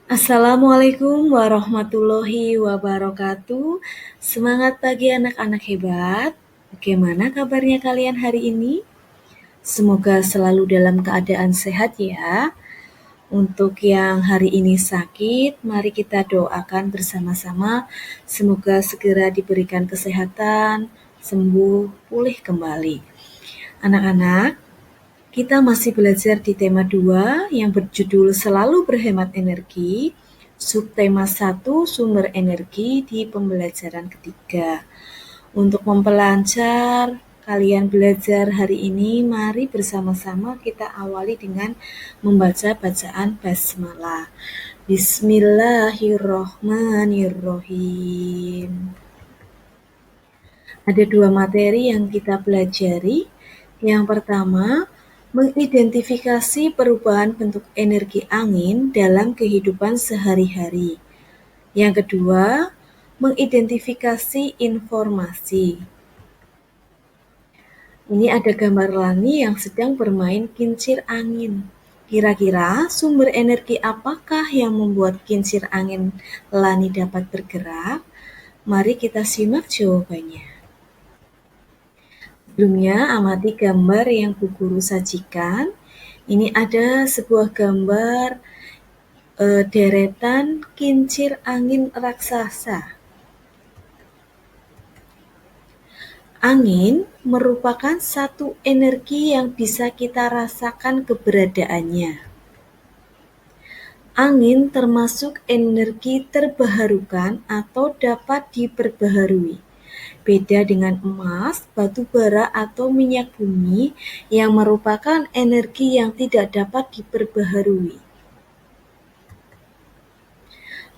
Assalamualaikum warahmatullahi wabarakatuh. Semangat pagi anak-anak hebat. Bagaimana kabarnya kalian hari ini? Semoga selalu dalam keadaan sehat ya. Untuk yang hari ini sakit, mari kita doakan bersama-sama. Semoga segera diberikan kesehatan, sembuh, pulih kembali. Anak-anak, kita masih belajar di tema 2 yang berjudul Selalu Berhemat Energi, subtema 1 Sumber Energi di pembelajaran ketiga. Untuk memperlancar kalian belajar hari ini, mari bersama-sama kita awali dengan membaca bacaan basmalah. Bismillahirrohmanirrohim. Ada 2 materi yang kita pelajari. Yang pertama, mengidentifikasi perubahan bentuk energi angin dalam kehidupan sehari-hari. Yang kedua, mengidentifikasi informasi. Ini ada gambar Lani yang sedang bermain kincir angin. Kira-kira sumber energi apakah yang membuat kincir angin Lani dapat bergerak? Mari kita simak jawabannya. Sebelumnya, amati gambar yang Bu Guru sajikan. Ini ada sebuah gambar deretan kincir angin raksasa. Angin merupakan satu energi yang bisa kita rasakan keberadaannya. Angin termasuk energi terbarukan atau dapat diperbaharui. Beda dengan emas, batu bara, atau minyak bumi yang merupakan energi yang tidak dapat diperbaharui.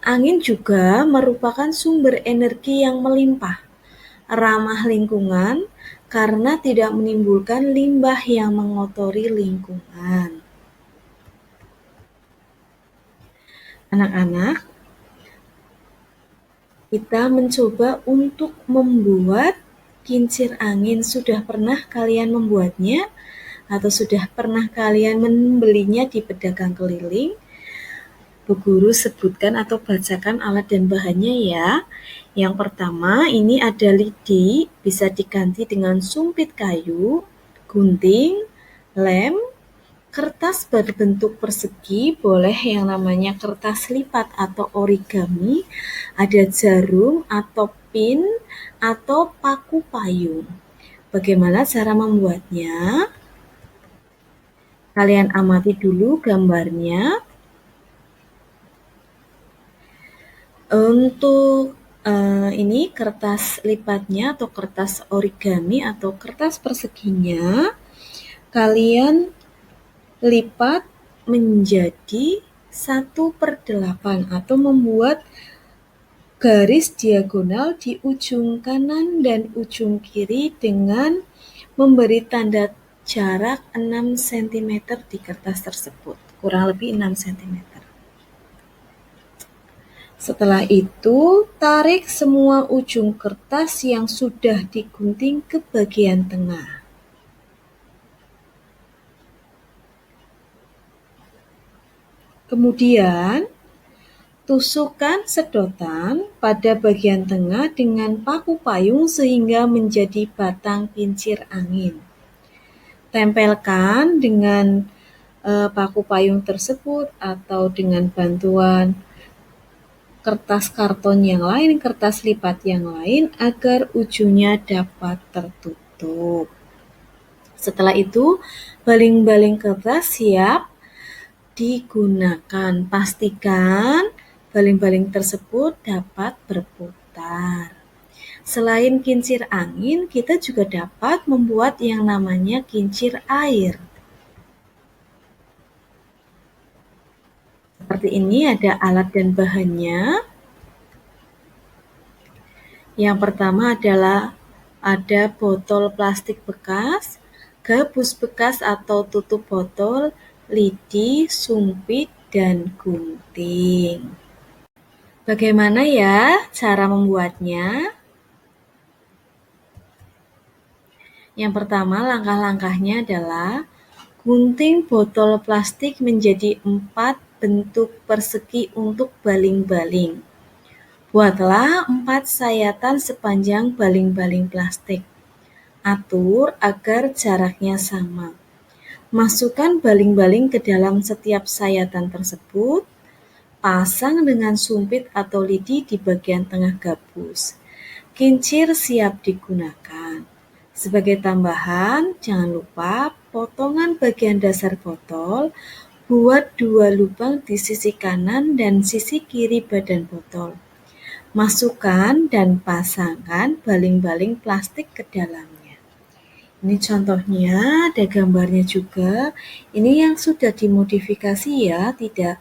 Angin juga merupakan sumber energi yang melimpah, ramah lingkungan karena tidak menimbulkan limbah yang mengotori lingkungan. Anak-anak, kita mencoba untuk membuat kincir angin. Sudah pernah kalian membuatnya? Atau sudah pernah kalian membelinya di pedagang keliling? Bu Guru sebutkan atau bacakan alat dan bahannya ya. Yang pertama, ini ada lidi, bisa diganti dengan sumpit kayu, gunting, lem, kertas berbentuk persegi, boleh yang namanya kertas lipat atau origami, ada jarum atau pin, atau paku payung. Bagaimana cara membuatnya? Kalian amati dulu gambarnya. Untuk ini kertas lipatnya atau kertas origami atau kertas perseginya, kalian lipat menjadi 1/8 atau membuat garis diagonal di ujung kanan dan ujung kiri dengan memberi tanda jarak 6 cm di kertas tersebut, kurang lebih 6 cm. Setelah itu, tarik semua ujung kertas yang sudah digunting ke bagian tengah. Kemudian, tusukkan sedotan pada bagian tengah dengan paku payung sehingga menjadi batang kincir angin. Tempelkan dengan paku payung tersebut atau dengan bantuan kertas karton yang lain, kertas lipat yang lain agar ujungnya dapat tertutup. Setelah itu, baling-baling kertas siap digunakan. Pastikan baling-baling tersebut dapat berputar. Selain kincir angin, kita juga dapat membuat yang namanya kincir air. Seperti ini ada alat dan bahannya. Yang pertama adalah ada botol plastik bekas, gabus bekas atau tutup botol, lidi, sumpit, dan gunting. Bagaimana ya cara membuatnya? Yang pertama, langkah-langkahnya adalah gunting botol plastik menjadi 4 bentuk persegi untuk baling-baling. Buatlah 4 sayatan sepanjang baling-baling plastik. Atur agar jaraknya sama. Masukkan baling-baling ke dalam setiap sayatan tersebut. Pasang dengan sumpit atau lidi di bagian tengah gabus. Kincir siap digunakan. Sebagai tambahan, jangan lupa potongan bagian dasar botol. Buat 2 lubang di sisi kanan dan sisi kiri badan botol. Masukkan dan pasangkan baling-baling plastik ke dalamnya. Ini contohnya, ada gambarnya juga. Ini yang sudah dimodifikasi ya, tidak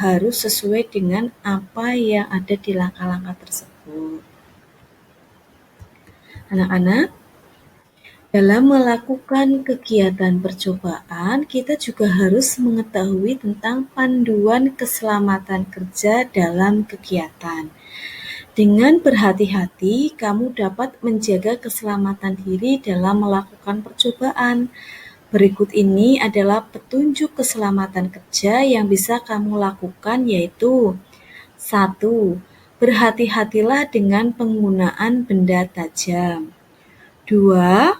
harus sesuai dengan apa yang ada di langkah-langkah tersebut. Anak-anak, dalam melakukan kegiatan percobaan, kita juga harus mengetahui tentang panduan keselamatan kerja dalam kegiatan. Dengan berhati-hati, kamu dapat menjaga keselamatan diri dalam melakukan percobaan. Berikut ini adalah petunjuk keselamatan kerja yang bisa kamu lakukan, yaitu 1. Berhati-hatilah dengan penggunaan benda tajam. 2.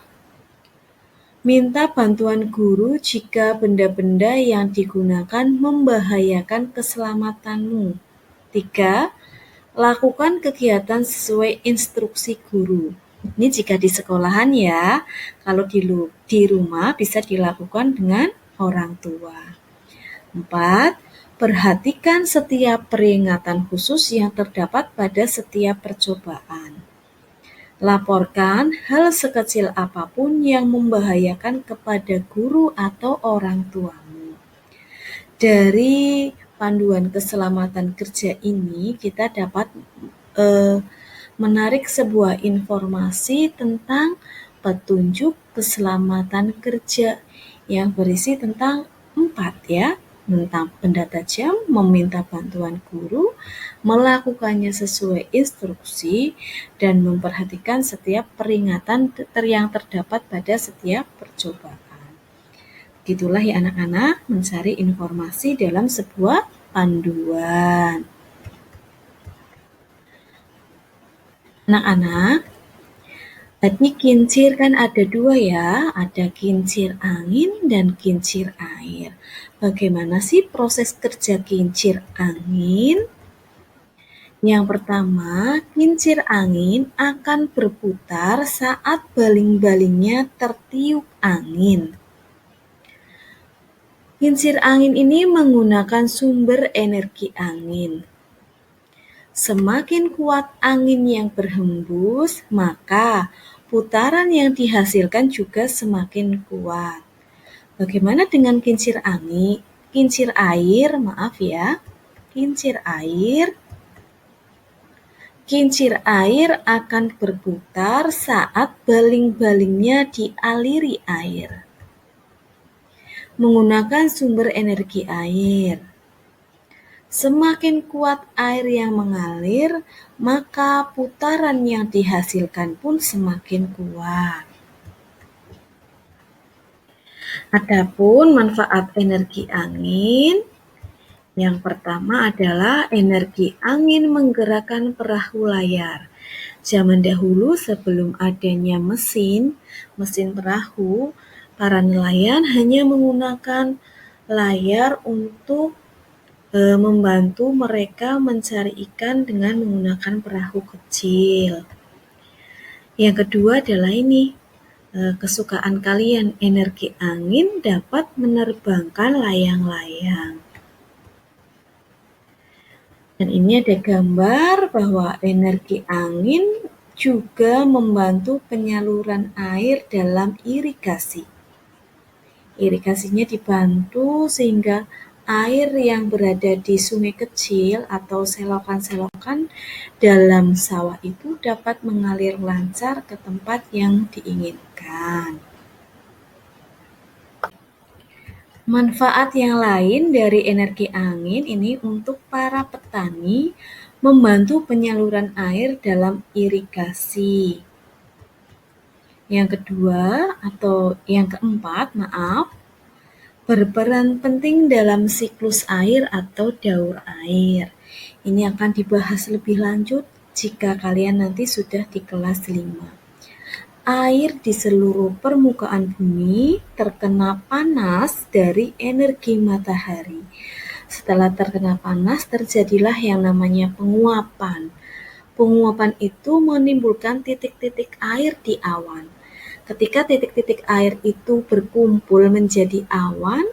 Minta bantuan guru jika benda-benda yang digunakan membahayakan keselamatanmu. 3. Lakukan kegiatan sesuai instruksi guru. Ini jika di sekolahan ya, kalau di rumah bisa dilakukan dengan orang tua. 4. Perhatikan setiap peringatan khusus yang terdapat pada setiap percobaan. Laporkan hal sekecil apapun yang membahayakan kepada guru atau orang tuamu. Dari panduan keselamatan kerja ini, kita dapat menarik sebuah informasi tentang petunjuk keselamatan kerja yang berisi tentang 4 ya, tentang benda tajam, meminta bantuan guru, melakukannya sesuai instruksi, dan memperhatikan setiap peringatan yang terdapat pada setiap percobaan. Begitulah ya anak-anak, mencari informasi dalam sebuah panduan. Anak-anak, tadi kincir kan ada 2 ya, ada kincir angin dan kincir air. Bagaimana sih proses kerja kincir angin? Yang pertama, kincir angin akan berputar saat baling-balingnya tertiup angin. Kincir angin ini menggunakan sumber energi angin. Semakin kuat angin yang berhembus, maka putaran yang dihasilkan juga semakin kuat. Bagaimana dengan kincir angin? Kincir air, maaf ya. Kincir air akan berputar saat baling-balingnya dialiri air. Menggunakan sumber energi air. Semakin kuat air yang mengalir, maka putaran yang dihasilkan pun semakin kuat. Adapun manfaat energi angin, yang pertama adalah energi angin menggerakkan perahu layar. Zaman dahulu sebelum adanya mesin perahu, para nelayan hanya menggunakan layar untuk membantu mereka mencari ikan dengan menggunakan perahu kecil. Yang kedua adalah ini, kesukaan kalian, energi angin dapat menerbangkan layang-layang. Dan ini ada gambar bahwa energi angin juga membantu penyaluran air dalam irigasi. Irigasinya dibantu sehingga air yang berada di sungai kecil atau selokan-selokan dalam sawah itu dapat mengalir lancar ke tempat yang diinginkan. Manfaat yang lain dari energi angin ini untuk para petani membantu penyaluran air dalam irigasi. Yang keempat, berperan penting dalam siklus air atau daur air. Ini akan dibahas lebih lanjut jika kalian nanti sudah di kelas 5. Air di seluruh permukaan bumi terkena panas dari energi matahari. Setelah terkena panas, terjadilah yang namanya penguapan. Penguapan itu menimbulkan titik-titik air di awan. Ketika titik-titik air itu berkumpul menjadi awan,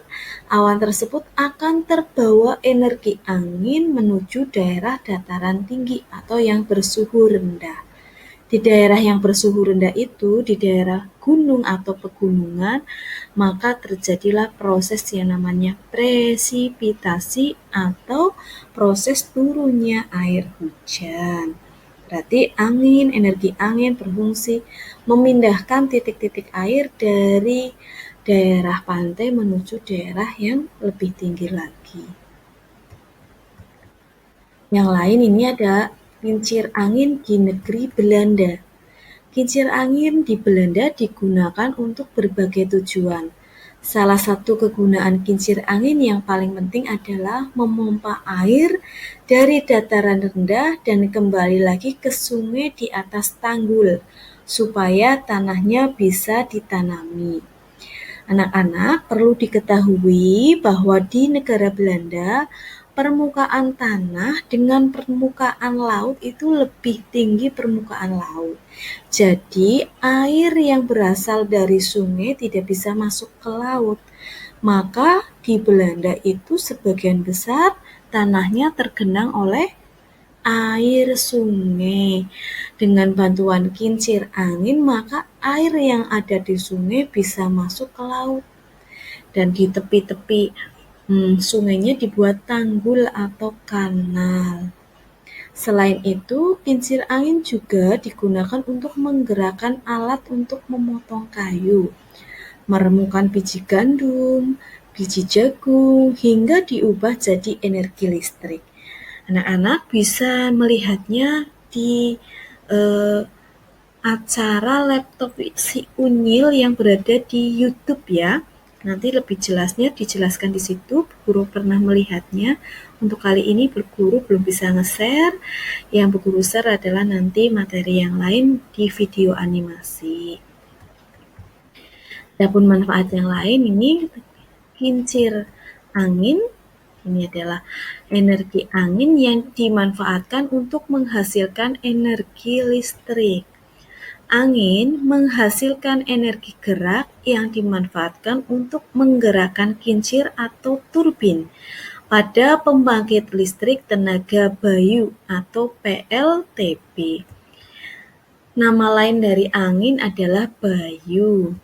awan tersebut akan terbawa energi angin menuju daerah dataran tinggi atau yang bersuhu rendah. Di daerah yang bersuhu rendah itu, di daerah gunung atau pegunungan, maka terjadilah proses yang namanya presipitasi atau proses turunnya air hujan. Berarti energi angin berfungsi memindahkan titik-titik air dari daerah pantai menuju daerah yang lebih tinggi lagi. Yang lain ini ada kincir angin di negeri Belanda. Kincir angin di Belanda digunakan untuk berbagai tujuan. Salah satu kegunaan kincir angin yang paling penting adalah memompa air dari dataran rendah dan kembali lagi ke sungai di atas tanggul, supaya tanahnya bisa ditanami. Anak-anak, perlu diketahui bahwa di negara Belanda, permukaan tanah dengan permukaan laut itu lebih tinggi permukaan laut. Jadi, air yang berasal dari sungai tidak bisa masuk ke laut. Maka di Belanda itu sebagian besar tanahnya tergenang oleh air sungai. Dengan bantuan kincir angin, maka air yang ada di sungai bisa masuk ke laut. Dan di tepi-tepi sungainya dibuat tanggul atau kanal. Selain itu, kincir angin juga digunakan untuk menggerakkan alat untuk memotong kayu, meremukan biji gandum, biji jagung, hingga diubah jadi energi listrik. Anak-anak bisa melihatnya di acara laptop si Unyil yang berada di YouTube ya. Nanti lebih jelasnya dijelaskan di situ. Guru pernah melihatnya. Untuk kali ini guru belum bisa nge-share. Yang guru share adalah nanti materi yang lain di video animasi. Adapun manfaat yang lain ini kincir angin. Ini adalah energi angin yang dimanfaatkan untuk menghasilkan energi listrik. Angin menghasilkan energi gerak yang dimanfaatkan untuk menggerakkan kincir atau turbin pada pembangkit listrik tenaga bayu atau PLTB. Nama lain dari angin adalah bayu.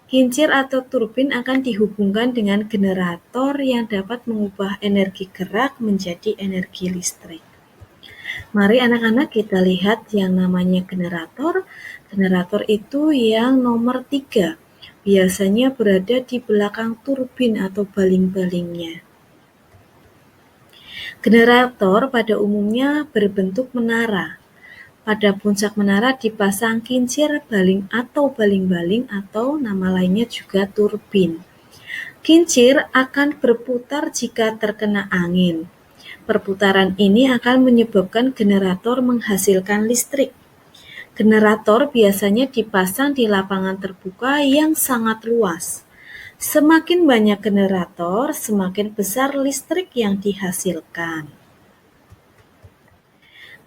Kincir atau turbin akan dihubungkan dengan generator yang dapat mengubah energi gerak menjadi energi listrik. Mari anak-anak kita lihat yang namanya generator. Generator itu yang nomor 3. Biasanya berada di belakang turbin atau baling-balingnya. Generator pada umumnya berbentuk menara. Pada puncak menara dipasang kincir baling atau baling-baling atau nama lainnya juga turbin. Kincir akan berputar jika terkena angin. Perputaran ini akan menyebabkan generator menghasilkan listrik. Generator biasanya dipasang di lapangan terbuka yang sangat luas. Semakin banyak generator, semakin besar listrik yang dihasilkan.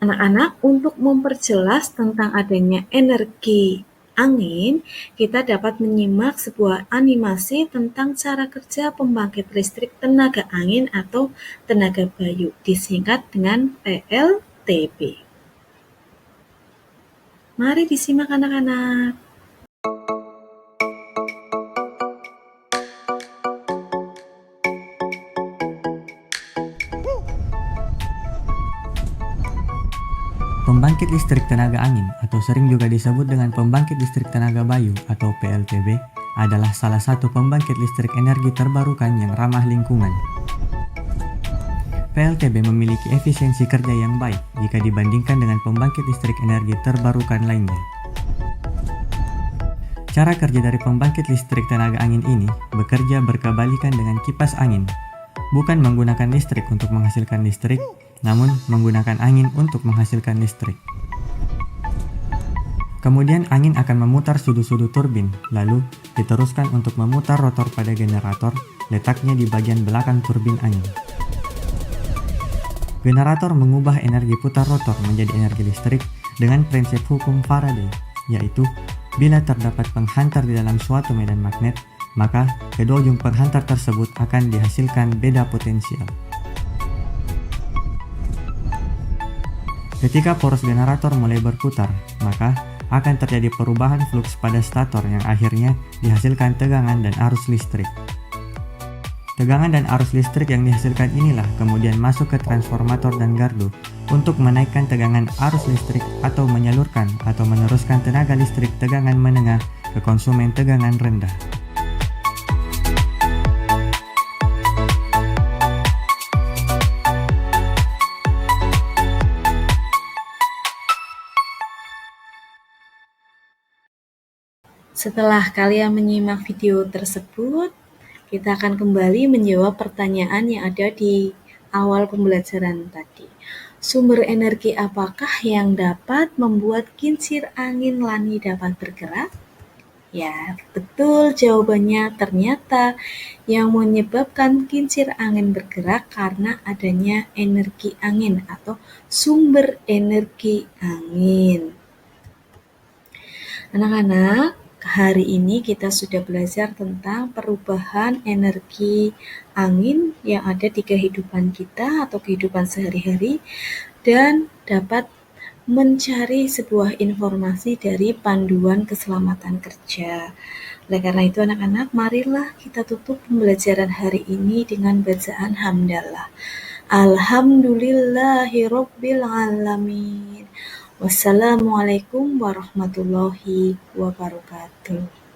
Anak-anak, untuk memperjelas tentang adanya energi angin, kita dapat menyimak sebuah animasi tentang cara kerja pembangkit listrik tenaga angin atau tenaga bayu, disingkat dengan PLTB. Mari disimak anak-anak. Pembangkit listrik tenaga angin atau sering juga disebut dengan pembangkit listrik tenaga bayu atau PLTB adalah salah satu pembangkit listrik energi terbarukan yang ramah lingkungan. PLTB memiliki efisiensi kerja yang baik jika dibandingkan dengan pembangkit listrik energi terbarukan lainnya. Cara kerja dari pembangkit listrik tenaga angin ini bekerja berkebalikan dengan kipas angin. Bukan menggunakan listrik untuk menghasilkan listrik, namun menggunakan angin untuk menghasilkan listrik. Kemudian angin akan memutar sudut-sudut turbin, lalu diteruskan untuk memutar rotor pada generator, letaknya di bagian belakang turbin angin. Generator mengubah energi putar rotor menjadi energi listrik dengan prinsip hukum Faraday, yaitu bila terdapat penghantar di dalam suatu medan magnet, maka kedua ujung penghantar tersebut akan dihasilkan beda potensial. Ketika poros generator mulai berputar, maka akan terjadi perubahan fluks pada stator yang akhirnya dihasilkan tegangan dan arus listrik. Tegangan dan arus listrik yang dihasilkan inilah kemudian masuk ke transformator dan gardu untuk menaikkan tegangan arus listrik atau menyalurkan atau meneruskan tenaga listrik tegangan menengah ke konsumen tegangan rendah. Setelah kalian menyimak video tersebut, kita akan kembali menjawab pertanyaan yang ada di awal pembelajaran tadi. Sumber energi apakah yang dapat membuat kincir angin Lani dapat bergerak? Ya, betul jawabannya. Ternyata yang menyebabkan kincir angin bergerak karena adanya energi angin atau sumber energi angin. Anak-anak, hari ini kita sudah belajar tentang perubahan energi angin yang ada di kehidupan kita atau kehidupan sehari-hari dan dapat mencari sebuah informasi dari panduan keselamatan kerja. Oleh karena itu anak-anak, marilah kita tutup pembelajaran hari ini dengan bacaan hamdalah. Alhamdulillahirabbil alamin. Wassalamualaikum warahmatullahi wabarakatuh.